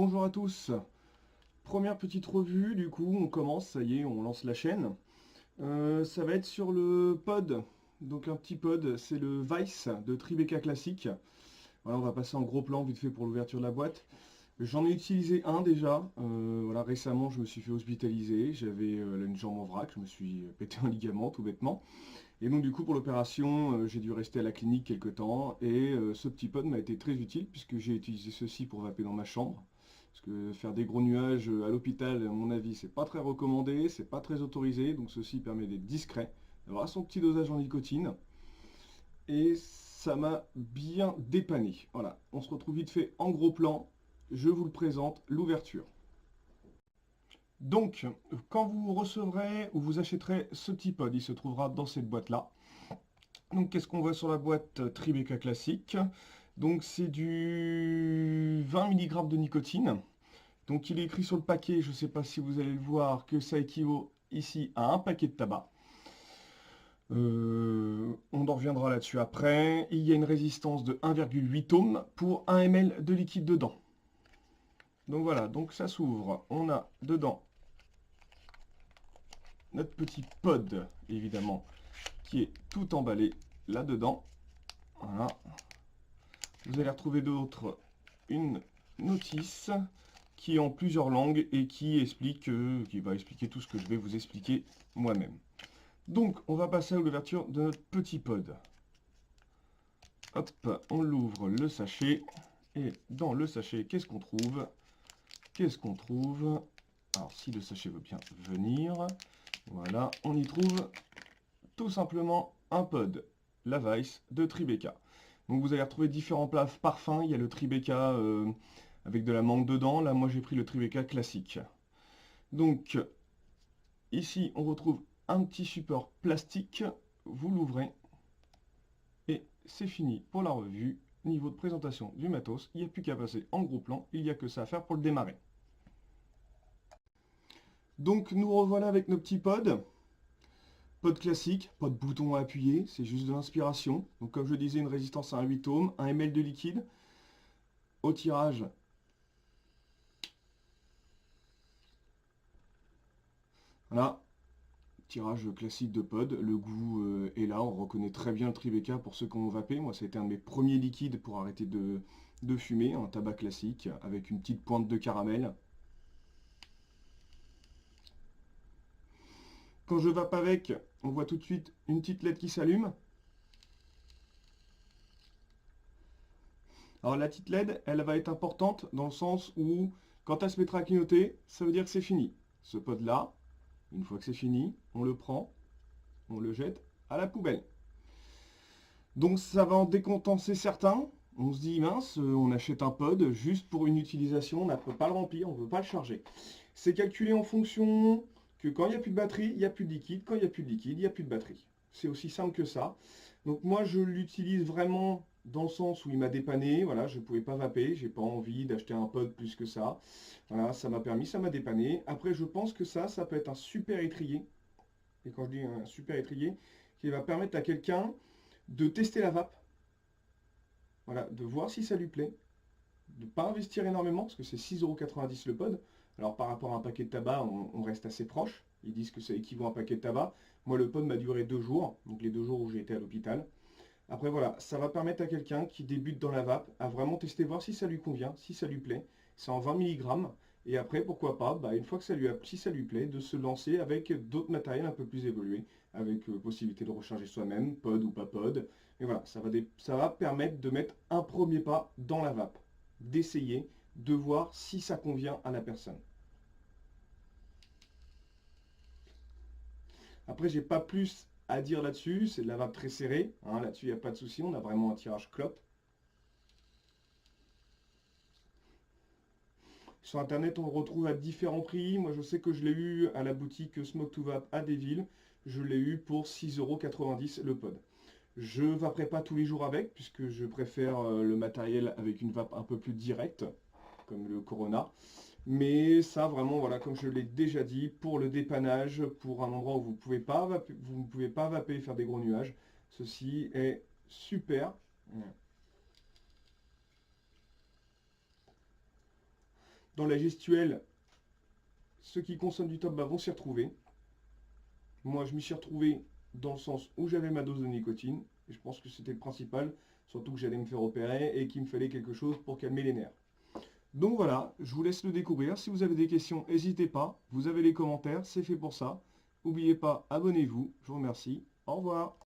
Bonjour à tous. Première petite revue, du coup, on commence, ça y est, on lance la chaîne. Ça va être sur le pod. Donc un petit pod, c'est le Vice de Tribeca Classic. Voilà, on va passer en gros plan vite fait pour l'ouverture de la boîte. J'en ai utilisé un déjà. Voilà, récemment, je me suis fait hospitaliser. J'avais une jambe en vrac, je me suis pété un ligament tout bêtement. Et donc du coup, pour l'opération, j'ai dû rester à la clinique quelques temps. Et ce petit pod m'a été très utile puisque j'ai utilisé ceci pour vaper dans ma chambre. Parce que faire des gros nuages à l'hôpital, à mon avis, c'est pas très recommandé, c'est pas très autorisé. Donc ceci permet d'être discret, d'avoir son petit dosage en nicotine. Et ça m'a bien dépanné. Voilà, on se retrouve vite fait en gros plan. Je vous le présente, l'ouverture. Donc, quand vous recevrez ou vous achèterez ce petit pod, il se trouvera dans cette boîte-là. Donc, qu'est-ce qu'on voit sur la boîte Tribeca classique? Donc, c'est du 20 mg de nicotine. Donc, il est écrit sur le paquet, je ne sais pas si vous allez le voir, que ça équivaut ici à un paquet de tabac. On en reviendra là-dessus après. Il y a une résistance de 1,8 ohms pour 1 ml de liquide dedans. Donc voilà, donc ça s'ouvre. On a dedans notre petit pod, évidemment, qui est tout emballé là-dedans. Voilà. Vous allez retrouver d'autres, une notice qui est en plusieurs langues et qui va expliquer tout ce que je vais vous expliquer moi-même. Donc, on va passer à l'ouverture de notre petit pod. Hop, on l'ouvre le sachet. Et dans le sachet, qu'est-ce qu'on trouve? Qu'est-ce qu'on trouve? Alors, si le sachet veut bien venir, voilà, on y trouve tout simplement un pod, la Vice de Tribeca. Donc vous allez retrouver différents parfums. Il y a le Tribeca avec de la menthe dedans. Là, moi, j'ai pris le Tribeca classique. Donc, ici, on retrouve un petit support plastique. Vous l'ouvrez. Et c'est fini pour la revue. Niveau de présentation du matos, il n'y a plus qu'à passer en gros plan. Il n'y a que ça à faire pour le démarrer. Donc, nous revoilà avec nos petits pods. Pod classique, pas de bouton à appuyer, c'est juste de l'inspiration. Donc comme je disais, une résistance à 1,8 ohms, 1 ml de liquide. Au tirage, voilà, tirage classique de pod. Le goût est là, on reconnaît très bien le Tribeca pour ceux qui ont vapé. Moi, ça a été un de mes premiers liquides pour arrêter de fumer, un tabac classique avec une petite pointe de caramel. Quand je vape avec, on voit tout de suite une petite LED qui s'allume. Alors la petite LED, elle va être importante dans le sens où quand elle se mettra à clignoter, ça veut dire que c'est fini. Ce pod-là, une fois que c'est fini, on le prend, on le jette à la poubelle. Donc ça va en décontencer certains. On se dit, mince, on achète un pod juste pour une utilisation, on ne peut pas le remplir, on ne veut pas le charger. C'est calculé en fonction que quand il n'y a plus de batterie, il n'y a plus de liquide. Quand il n'y a plus de liquide, il n'y a plus de batterie. C'est aussi simple que ça. Donc moi, je l'utilise vraiment dans le sens où il m'a dépanné. Voilà, je ne pouvais pas vaper, j'ai pas envie d'acheter un pod plus que ça. Voilà, ça m'a permis, ça m'a dépanné. Après, je pense que ça peut être un super étrier. Et quand je dis un super étrier, qui va permettre à quelqu'un de tester la vape. Voilà, de voir si ça lui plaît, de ne pas investir énormément, parce que c'est 6,90 € le pod. Alors par rapport à un paquet de tabac, on reste assez proche. Ils disent que ça équivaut à un paquet de tabac. Moi, le pod m'a duré 2 jours, donc les 2 jours où j'ai été à l'hôpital. Après, voilà, ça va permettre à quelqu'un qui débute dans la vape à vraiment tester, voir si ça lui convient, si ça lui plaît. C'est en 20 mg. Et après, pourquoi pas, une fois que si ça lui plaît, de se lancer avec d'autres matériels un peu plus évolués, avec possibilité de recharger soi-même, pod ou pas pod. Et voilà, ça va permettre de mettre un premier pas dans la vape, d'essayer, de voir si ça convient à la personne. Après, j'ai pas plus à dire là-dessus, c'est de la vape très serrée, hein, là-dessus il n'y a pas de souci, on a vraiment un tirage clope. Sur internet, on le retrouve à différents prix. Moi, je sais que je l'ai eu à la boutique Smoke to Vape à Desvilles. Je l'ai eu pour 6,90 € le pod. Je ne vaperai pas tous les jours avec, puisque je préfère le matériel avec une vape un peu plus directe, comme le Corona. Mais ça, vraiment, voilà, comme je l'ai déjà dit, pour le dépannage, pour un endroit où vous ne pouvez pas vaper et faire des gros nuages, ceci est super. dans la gestuelle, ceux qui consomment du tabac vont s'y retrouver. Moi, je m'y suis retrouvé dans le sens où j'avais ma dose de nicotine, et je pense que c'était le principal, surtout que j'allais me faire opérer et qu'il me fallait quelque chose pour calmer les nerfs. Donc voilà, je vous laisse le découvrir. Si vous avez des questions, n'hésitez pas. Vous avez les commentaires, c'est fait pour ça. N'oubliez pas, abonnez-vous. Je vous remercie. Au revoir.